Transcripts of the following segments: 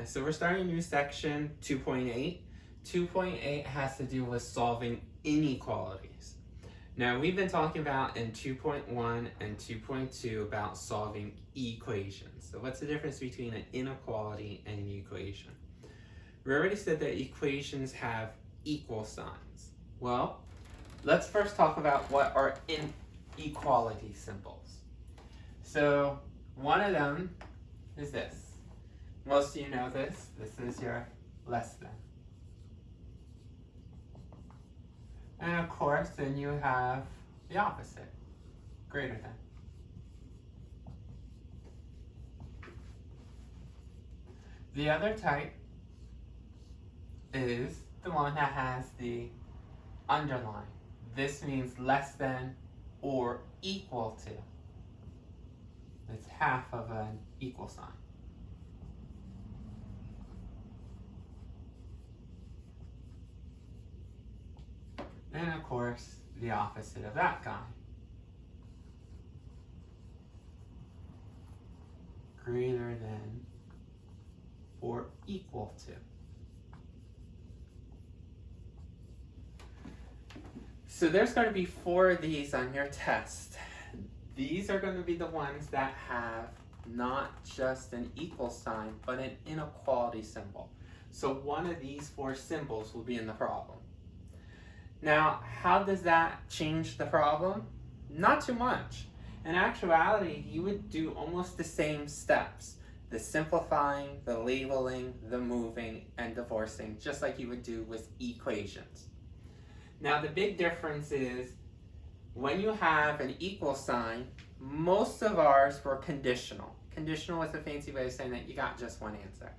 So we're starting a new section, 2.8. 2.8 has to do with solving inequalities. Now we've been talking about in 2.1 and 2.2 about solving equations. So what's the difference between an inequality and an equation? We already said that equations have equal signs. Well, let's first talk about what are inequality symbols. So one of them is this. Most of you know this. This is your less than. And of course, then you have the opposite, greater than. The other type is the one that has the underline. This means less than or equal to. It's half of an equal sign. And of course, the opposite of that guy. Greater than or equal to. So there's going to be 4 of these on your test. These are going to be the ones that have not just an equal sign, but an inequality symbol. So one of these 4 symbols will be in the problem. Now, how does that change the problem? Not too much. In actuality, you would do almost the same steps. The simplifying, the labeling, the moving, and divorcing, just like you would do with equations. Now, the big difference is when you have an equal sign, most of ours were conditional. Conditional is a fancy way of saying that you got just one answer.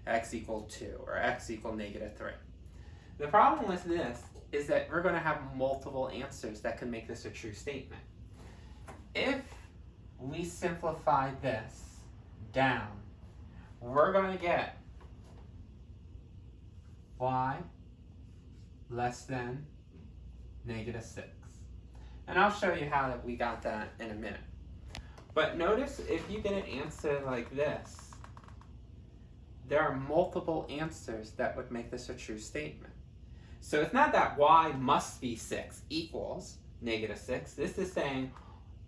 X equal 2 or x equal negative 3. The problem with this is that we're going to have multiple answers that can make this a true statement. If we simplify this down, we're going to get y less than negative 6. And I'll show you how that we got that in a minute. But notice if you get an answer like this, there are multiple answers that would make this a true statement. So it's not that y must be 6 equals negative 6. This is saying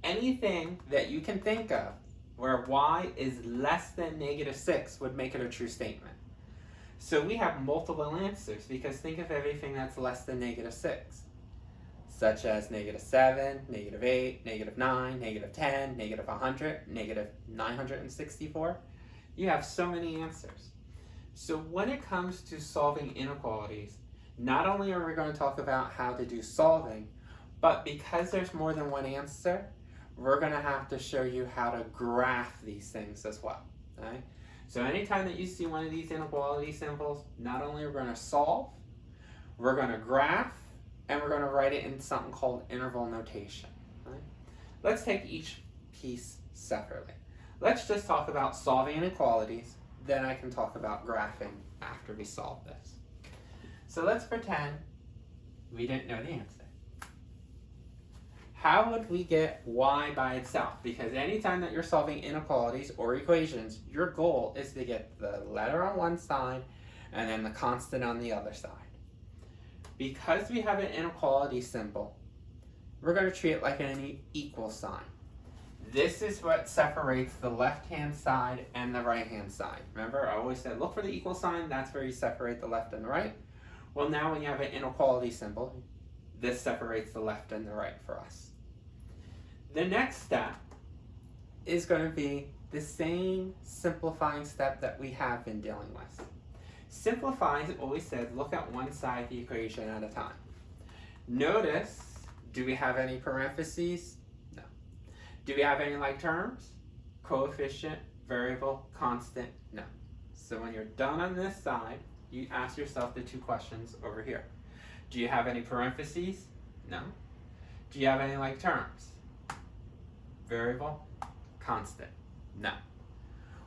anything that you can think of where y is less than negative 6 would make it a true statement. So we have multiple answers because think of everything that's less than negative 6. Such as negative 7, negative 8, negative 9, negative 10, negative 100, negative 964. You have so many answers. So when it comes to solving inequalities, not only are we going to talk about how to do solving, but because there's more than one answer, we're going to have to show you how to graph these things as well. Okay? So anytime that you see one of these inequality symbols, not only are we going to solve, we're going to graph, and we're going to write it in something called interval notation. Right? Let's take each piece separately. Let's just talk about solving inequalities, then I can talk about graphing after we solve this. So let's pretend we didn't know the answer. How would we get y by itself? Because anytime that you're solving inequalities or equations, your goal is to get the letter on one side and then the constant on the other side. Because we have an inequality symbol, we're going to treat it like an equal sign. This is what separates the left-hand side and the right-hand side. Remember, I always said look for the equal sign. That's where you separate the left and the right. Well, now when you have an inequality symbol, this separates the left and the right for us. The next step is going to be the same simplifying step that we have been dealing with. Simplifying always says look at one side of the equation at a time. Notice, do we have any parentheses? No. Do we have any like terms? Coefficient, variable, constant? No. So when you're done on this side, you ask yourself the 2 questions over here. Do you have any parentheses? No. Do you have any like terms? Variable, constant? No.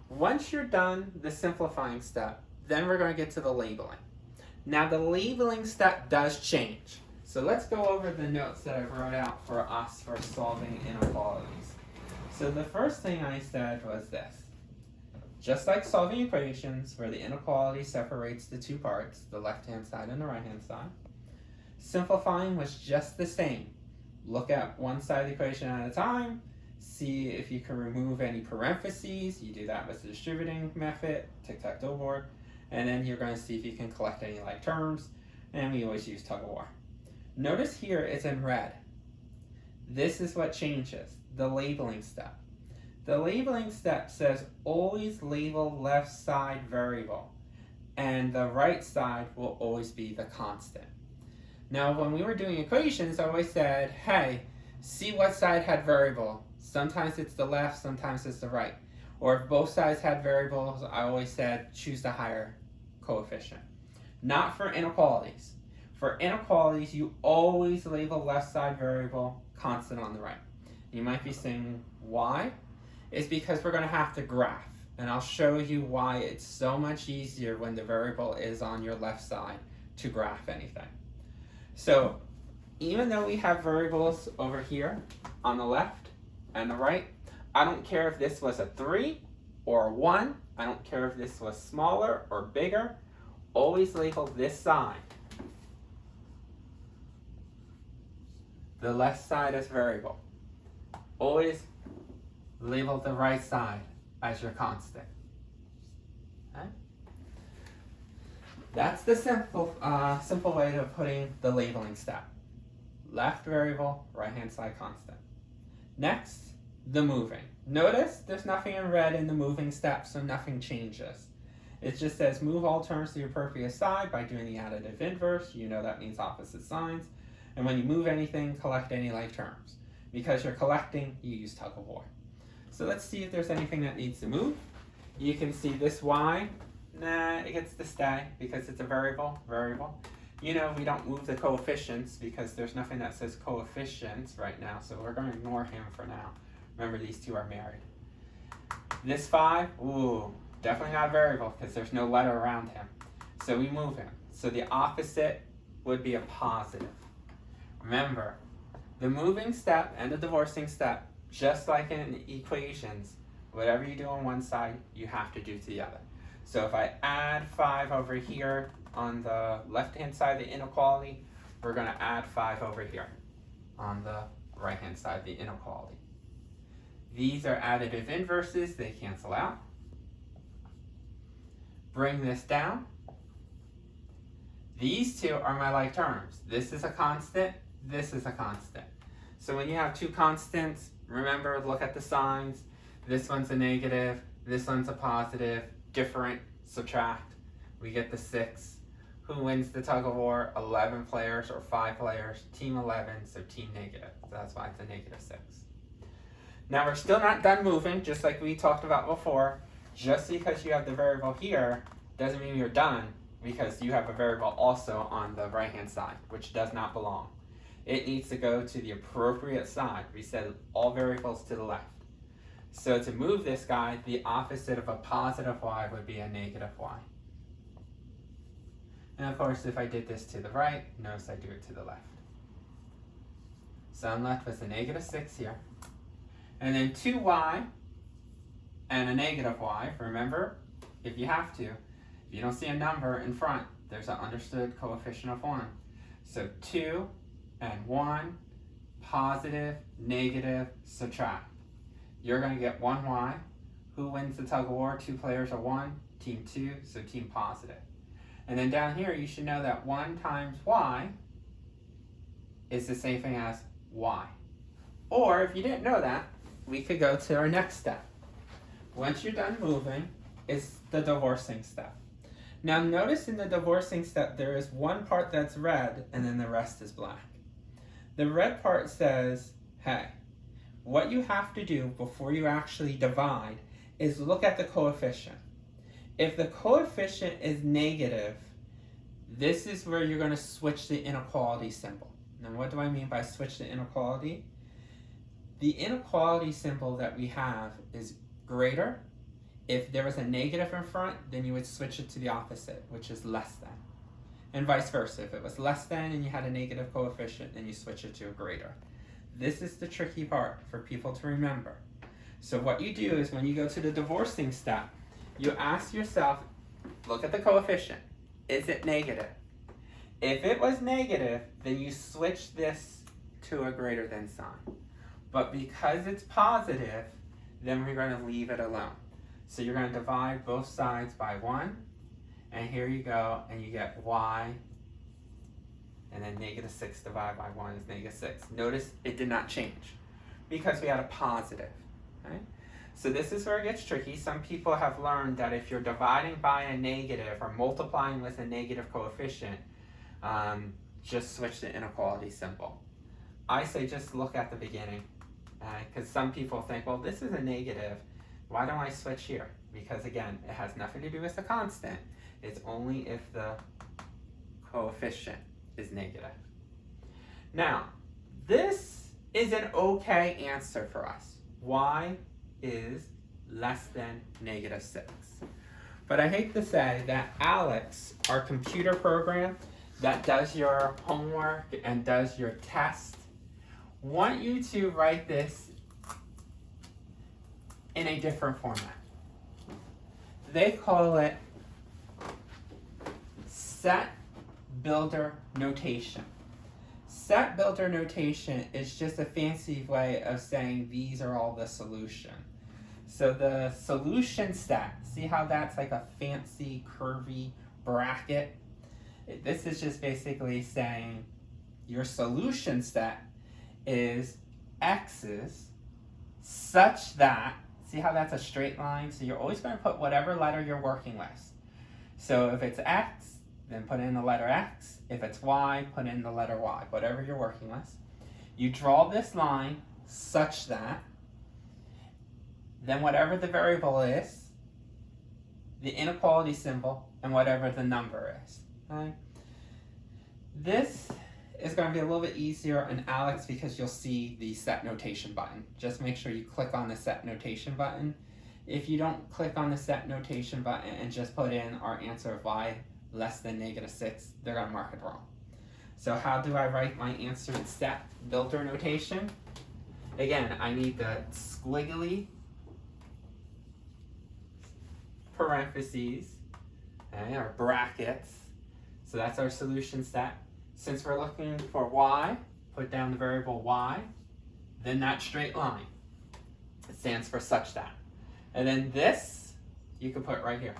Once you're done the simplifying step, then we're going to get to the labeling. Now the labeling step does change. So let's go over the notes that I wrote out for us for solving inequalities. So the first thing I said was this. Just like solving equations where the inequality separates the two parts, the left-hand side and the right-hand side, simplifying was just the same. Look at one side of the equation at a time, see if you can remove any parentheses. You do that with the distributing method, tic-tac-toe board, and then you're going to see if you can collect any like terms, and we always use tug of war. Notice here it's in red. This is what changes, the labeling step. The labeling step says always label left side variable, and the right side will always be the constant. Now when we were doing equations, I always said, hey, see what side had variable. Sometimes it's the left, sometimes it's the right. Or if both sides had variables, I always said choose the higher coefficient. Not for inequalities. For inequalities, you always label left side variable, constant on the right. You might be saying, why? It's because we're going to have to graph. And I'll show you why it's so much easier when the variable is on your left side to graph anything. So even though we have variables over here on the left and the right, I don't care if this was a 3 or a 1. I don't care if this was smaller or bigger. Always label this side, the left side, as variable. Always label the right side as your constant. Okay? That's the simple way of putting the labeling step. Left variable, right hand side constant. Next, the moving. Notice there's nothing in red in the moving step, so nothing changes. It just says move all terms to the appropriate side by doing the additive inverse. You know that means opposite signs. And when you move anything, collect any like terms. Because you're collecting, you use tug of war. So let's see if there's anything that needs to move. You can see this y. Nah, it gets to stay because it's a variable. You know, we don't move the coefficients because there's nothing that says coefficients right now, so we're going to ignore him for now. Remember, these two are married. This 5, ooh, definitely not a variable because there's no letter around him. So we move him. So the opposite would be a positive. Remember, the moving step and the divorcing step, just like in equations, whatever you do on one side, you have to do to the other. So if I add 5 over here on the left-hand side of the inequality, we're going to add 5 over here on the right-hand side of the inequality. These are additive inverses, they cancel out. Bring this down. These two are my like terms. This is a constant, this is a constant. So when you have two constants, remember, look at the signs. This one's a negative, this one's a positive, different, subtract. We get the 6. Who wins the tug of war? 11 players or 5 players. Team 11, so team negative. So that's why it's a negative 6. Now we're still not done moving, just like we talked about before. Just because you have the variable here doesn't mean you're done, because you have a variable also on the right-hand side, which does not belong. It needs to go to the appropriate side. We said all variables to the left. So to move this guy, the opposite of a positive y would be a negative y. And of course, if I did this to the right, notice I do it to the left. So I'm left with a negative 6 here. And then 2y and a negative y. Remember, if you have to, if you don't see a number in front, there's an understood coefficient of 1. So 2 and 1, positive, negative, subtract. You're going to get 1y. Who wins the tug of war? 2 players are 1, team 2, so team positive. And then down here, you should know that 1 times y is the same thing as y. Or if you didn't know that, we could go to our next step. Once you're done moving, it's the divorcing step. Now notice in the divorcing step, there is one part that's red and then the rest is black. The red part says, hey, what you have to do before you actually divide is look at the coefficient. If the coefficient is negative, this is where you're going to switch the inequality symbol. Now what do I mean by switch the inequality? The inequality symbol that we have is greater. If there was a negative in front, then you would switch it to the opposite, which is less than. And vice versa. If it was less than and you had a negative coefficient, then you switch it to a greater. This is the tricky part for people to remember. So what you do is when you go to the divorcing step, you ask yourself, look at the coefficient. Is it negative? If it was negative, then you switch this to a greater than sign. But because it's positive, then we're going to leave it alone. So you're going to divide both sides by 1, and here you go, and you get y, and then negative 6 divided by 1 is negative 6. Notice it did not change because we had a positive. Okay? So this is where it gets tricky. Some people have learned that if you're dividing by a negative or multiplying with a negative coefficient, just switch the inequality symbol. I say just look at the beginning, because some people think, well, this is a negative. Why don't I switch here? Because again, it has nothing to do with the constant. It's only if the coefficient is negative. Now, this is an okay answer for us. Y is less than negative 6. But I hate to say that Alex, our computer program that does your homework and does your test, want you to write this in a different format. They call it set builder notation. Set builder notation is just a fancy way of saying these are all the solution. So the solution set, see how that's like a fancy curvy bracket? This is just basically saying your solution set is x's such that, see how that's a straight line? So you're always going to put whatever letter you're working with. So if it's x, then put in the letter x. If it's y, put in the letter y, whatever you're working with. You draw this line such that, then whatever the variable is, the inequality symbol, and whatever the number is. Okay? This is going to be a little bit easier in Alex because you'll see the set notation button. Just make sure you click on the set notation button. If you don't click on the set notation button and just put in our answer of y less than negative 6, they're going to mark it wrong. So how do I write my answer in set builder notation? Again, I need the squiggly parentheses, okay, or brackets. So that's our solution set. Since we're looking for y, put down the variable y, then that straight line. It stands for such that. And then this, you can put right here.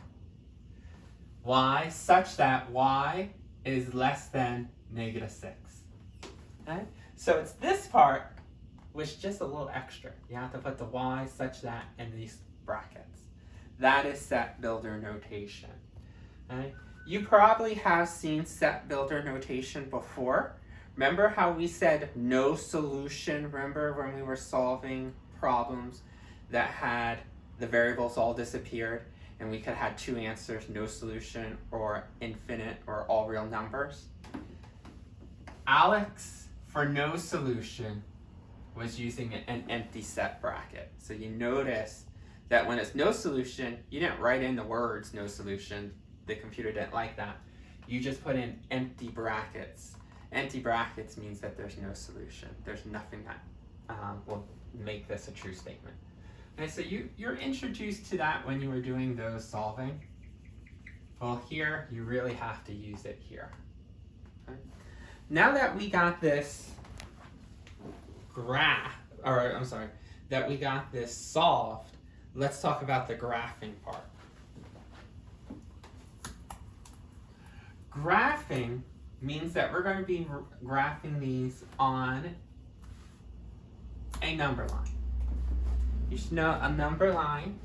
Y such that y is less than negative 6. Okay? So it's this part, which is just a little extra. You have to put the y such that in these brackets. That is set builder notation. Okay? You probably have seen set builder notation before. Remember how we said no solution? Remember when we were solving problems that had the variables all disappeared and we could have 2 answers, no solution or infinite or all real numbers? Alex, for no solution, was using an empty set bracket. So you notice that when it's no solution, you didn't write in the words no solution. The computer didn't like that. You just put in empty brackets. Empty brackets means that there's no solution. There's nothing that will make this a true statement. And so you're introduced to that when you were doing those solving. Well, here, you really have to use it here. Okay? Now that we got this that we got this solved, let's talk about the graphing part. Graphing means that we're going to be graphing these on a number line. You should know a number line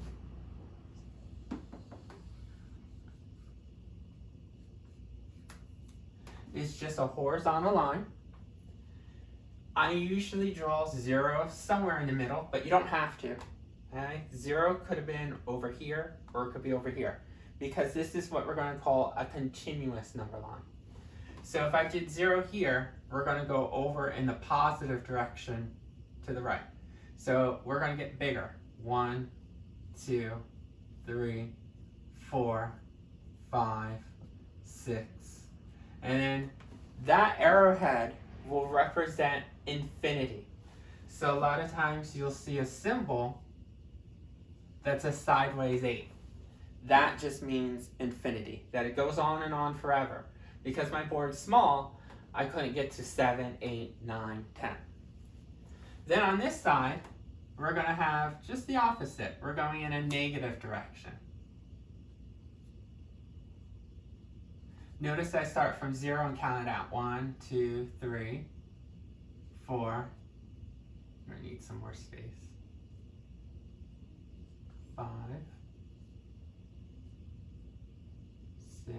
is just a horizontal line. I usually draw 0 somewhere in the middle, but you don't have to. Okay? 0 could have been over here, or it could be over here, because this is what we're going to call a continuous number line. So if I did 0 here, we're going to go over in the positive direction to the right. So we're going to get bigger. 1, 2, 3, 4, 5, 6. And then that arrowhead will represent infinity. So a lot of times you'll see a symbol that's a sideways 8. that just means infinity, that it goes on and on forever. Because my board's small, I couldn't get to 7, 8, 9, 10. Then on this side, we're going to have just the opposite. We're going in a negative direction. Notice I start from 0 and count it out. 1, 2, 3, 4. I need some more space. 5, 6.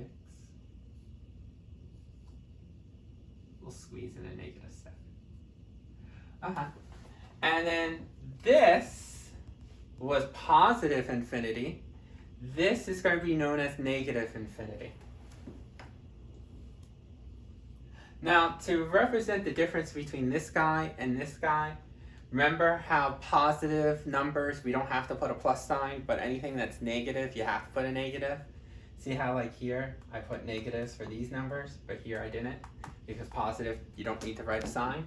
We'll squeeze in a negative 7. And then this was positive infinity. This is going to be known as negative infinity. Now, to represent the difference between this guy and this guy, remember how positive numbers, we don't have to put a plus sign, but anything that's negative, you have to put a negative? See how like here, I put negatives for these numbers, but here I didn't? Because positive, you don't need to write a sign.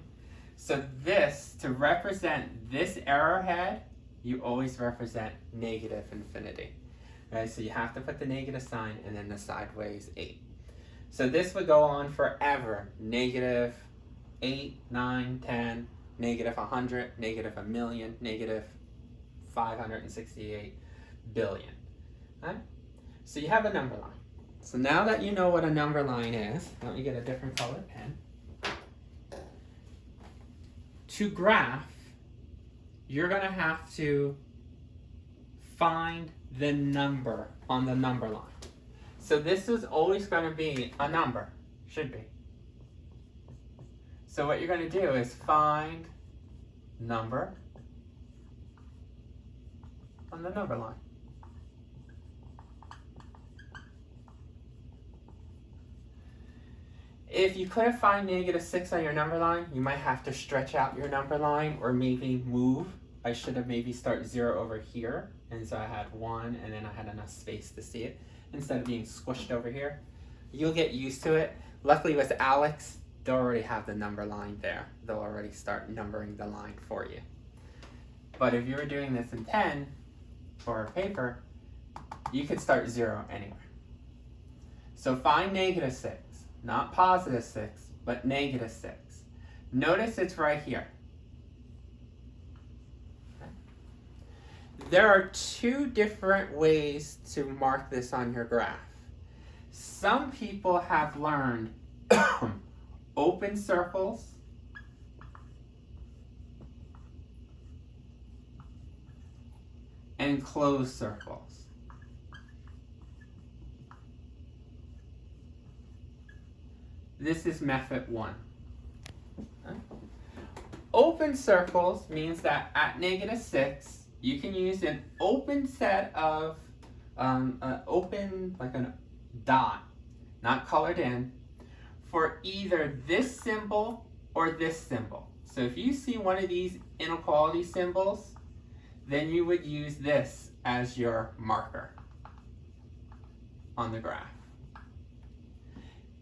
So this, to represent this arrowhead, you always represent negative infinity. Right? So you have to put the negative sign and then the sideways 8. So this would go on forever. Negative 8, 9, 10, negative 100, negative a million, negative 568 billion. Right? So you have a number line. So now that you know what a number line is, let me get a different color pen. To graph, you're going to have to find the number on the number line. So this is always going to be a number, should be. So what you're going to do is find number on the number line. If you couldn't find negative 6 on your number line, you might have to stretch out your number line or maybe move. I should have maybe start 0 over here. And so I had 1 and then I had enough space to see it instead of being squished over here. You'll get used to it. Luckily with Alex, they'll already have the number line there. They'll already start numbering the line for you. But if you were doing this in pen or paper, you could start 0 anywhere. So find negative 6. Not positive 6, but negative 6. Notice it's right here. Okay. There are 2 different ways to mark this on your graph. Some people have learned open circles and closed circles. This is method 1. Okay. Open circles means that at negative 6, you can use an open set of, open, like a dot, not colored in, for either this symbol or this symbol. So if you see one of these inequality symbols, then you would use this as your marker on the graph.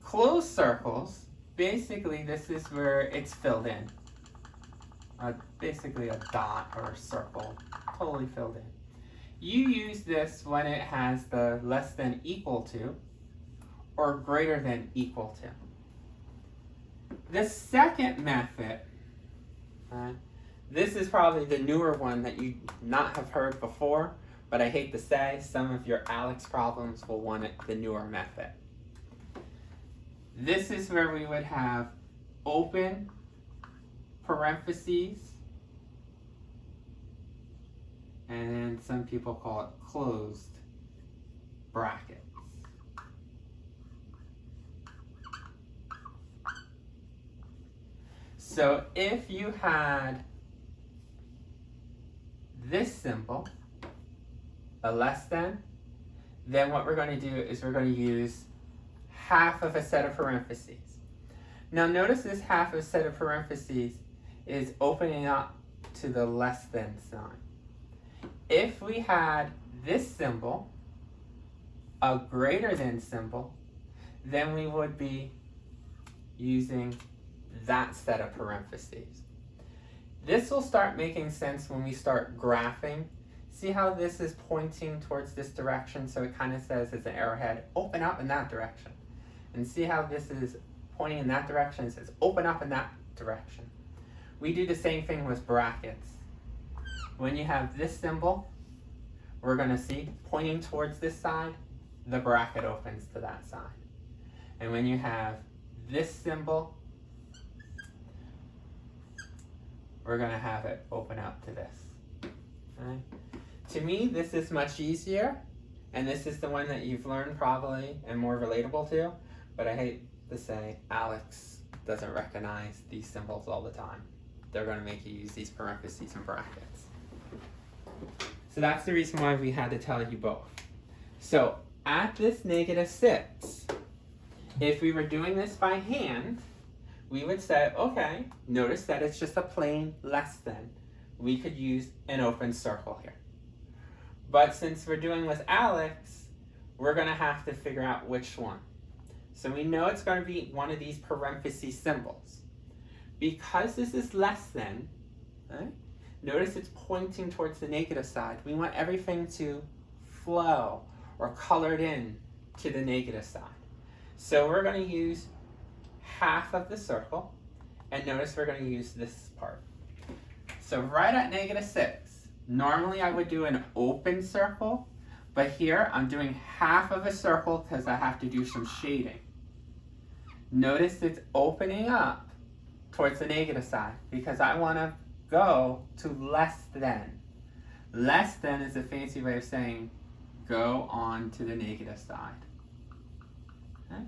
Closed circles, basically this is where it's filled in. Basically a dot or a circle, totally filled in. You use this when it has the less than equal to or greater than equal to. The second method, this is probably the newer one that you not have heard before, but I hate to say, some of your Alex problems will want it the newer method. This is where we would have open parentheses, and then some people call it closed brackets. So if you had this symbol, a less than, then what we're going to do is we're going to use half of a set of parentheses. Now notice this half of a set of parentheses is opening up to the less than sign. If we had this symbol, a greater than symbol, then we would be using that set of parentheses. This will start making sense when we start graphing. See how this is pointing towards this direction, so it kind of says it's an arrowhead, open up in that direction. And see how this is pointing in that direction, it says open up in that direction. We do the same thing with brackets. When you have this symbol, we're going to see pointing towards this side, the bracket opens to that side. And when you have this symbol, we're going to have it open up to this. Okay? To me, this is much easier, and this is the one that you've learned probably and more relatable to, but I hate to say Alex doesn't recognize these symbols all the time. They're going to make you use these parentheses and brackets. So that's the reason why we had to tell you both. So at this -6, if we were doing this by hand, we would say, okay, notice that it's just a plain less than. We could use an open circle here. But since we're doing with Alex, we're going to have to figure out which one. So we know it's going to be one of these parenthesis symbols. Because this is less than, right? Notice it's pointing towards the negative side. We want everything to flow or colored in to the negative side. So we're going to use half of the circle, and notice we're going to use this part. So right at -6, normally I would do an open circle, but here I'm doing half of a circle because I have to do some shading. Notice it's opening up towards the negative side because I want to go to less than. Less than is a fancy way of saying go on to the negative side. Okay?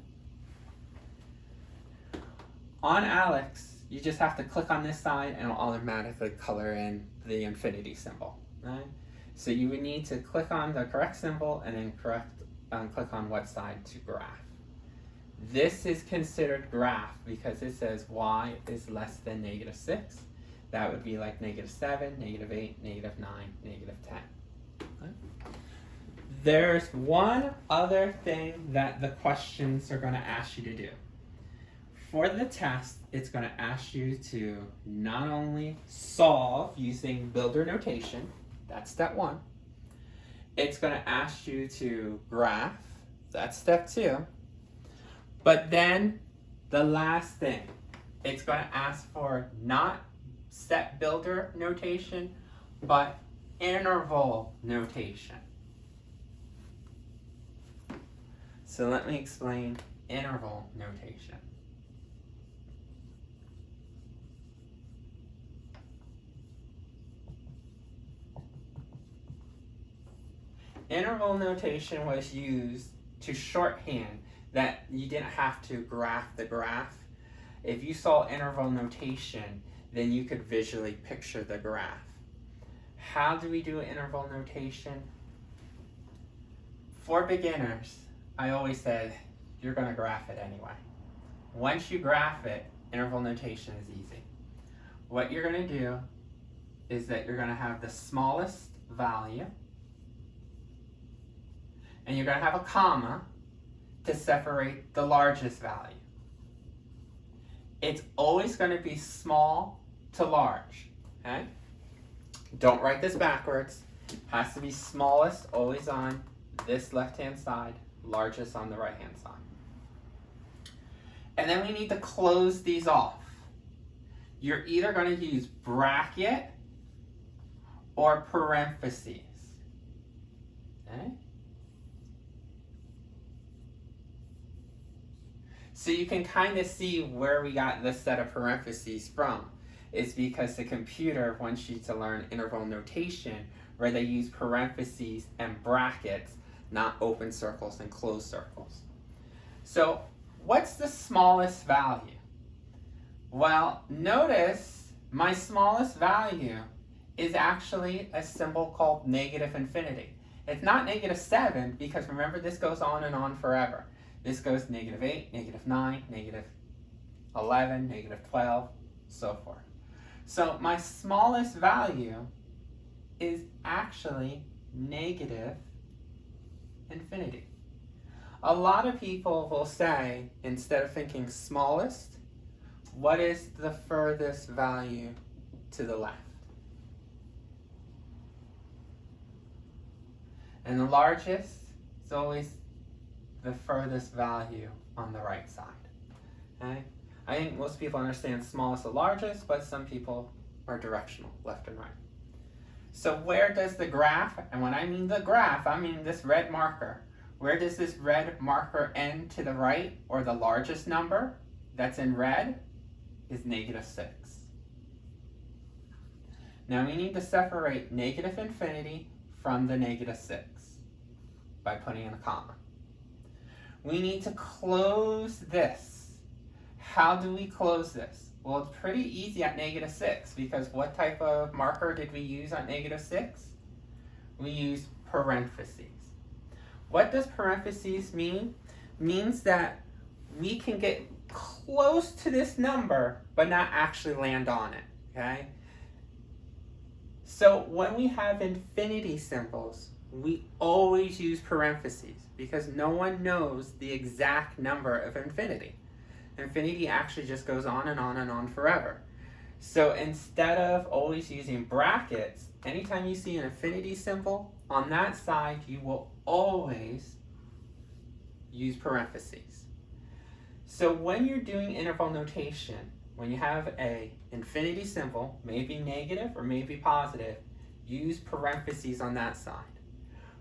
On Alex, you just have to click on this side and it'll automatically color in the infinity symbol. Right? So you would need to click on the correct symbol and then click on what side to graph. This is considered graph because it says y is less than -6. That would be like -7, -8, -9, -10. Okay. There's one other thing that the questions are going to ask you to do. For the test, it's going to ask you to not only solve using builder notation, that's step 1. It's going to ask you to graph, that's step 2. But then the last thing, it's going to ask for not step builder notation, but interval notation. So let me explain interval notation. Interval notation was used to shorthand that you didn't have to graph the graph. If you saw interval notation, then you could visually picture the graph. How do we do interval notation? For beginners, I always said, you're going to graph it anyway. Once you graph it, interval notation is easy. What you're going to do is that you're going to have the smallest value, and you're going to have a comma to separate the largest value. It's always going to be small to large, okay? Don't write this backwards. Has to be smallest always on this left-hand side, largest on the right-hand side. And then we need to close these off. You're either going to use bracket or parentheses, okay? So you can kind of see where we got this set of parentheses from. It's because the computer wants you to learn interval notation where they use parentheses and brackets, not open circles and closed circles. So what's the smallest value? Well, notice my smallest value is actually a symbol called negative infinity. It's not -7 because remember this goes on and on forever. This goes -8, -9, -11, -12, so forth. So my smallest value is actually negative infinity. A lot of people will say, instead of thinking smallest, what is the furthest value to the left? And the largest is always the furthest value on the right side. Okay? I think most people understand smallest to largest, but some people are directional, left and right. So where does the graph, and when I mean the graph, I mean this red marker, where does this red marker end to the right, or the largest number that's in red is -6. Now we need to separate negative infinity from the -6 by putting in a comma. We need to close this. How do we close this? Well, it's pretty easy at -6 because what type of marker did we use at -6? We use parentheses. What does parentheses mean? Means that we can get close to this number but not actually land on it, okay? So when we have infinity symbols, we always use parentheses because no one knows the exact number of infinity. Infinity actually just goes on and on and on forever. So instead of always using brackets, anytime you see an infinity symbol, on that side you will always use parentheses. So when you're doing interval notation, when you have a infinity symbol, maybe negative or maybe positive, use parentheses on that side.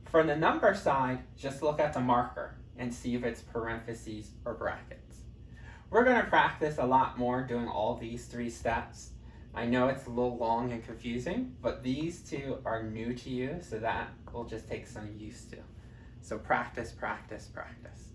For the number side, just look at the marker and see if it's parentheses or brackets. We're going to practice a lot more doing all these 3 steps. I know it's a little long and confusing, but these 2 are new to you, so that will just take some use to. So practice, practice, practice.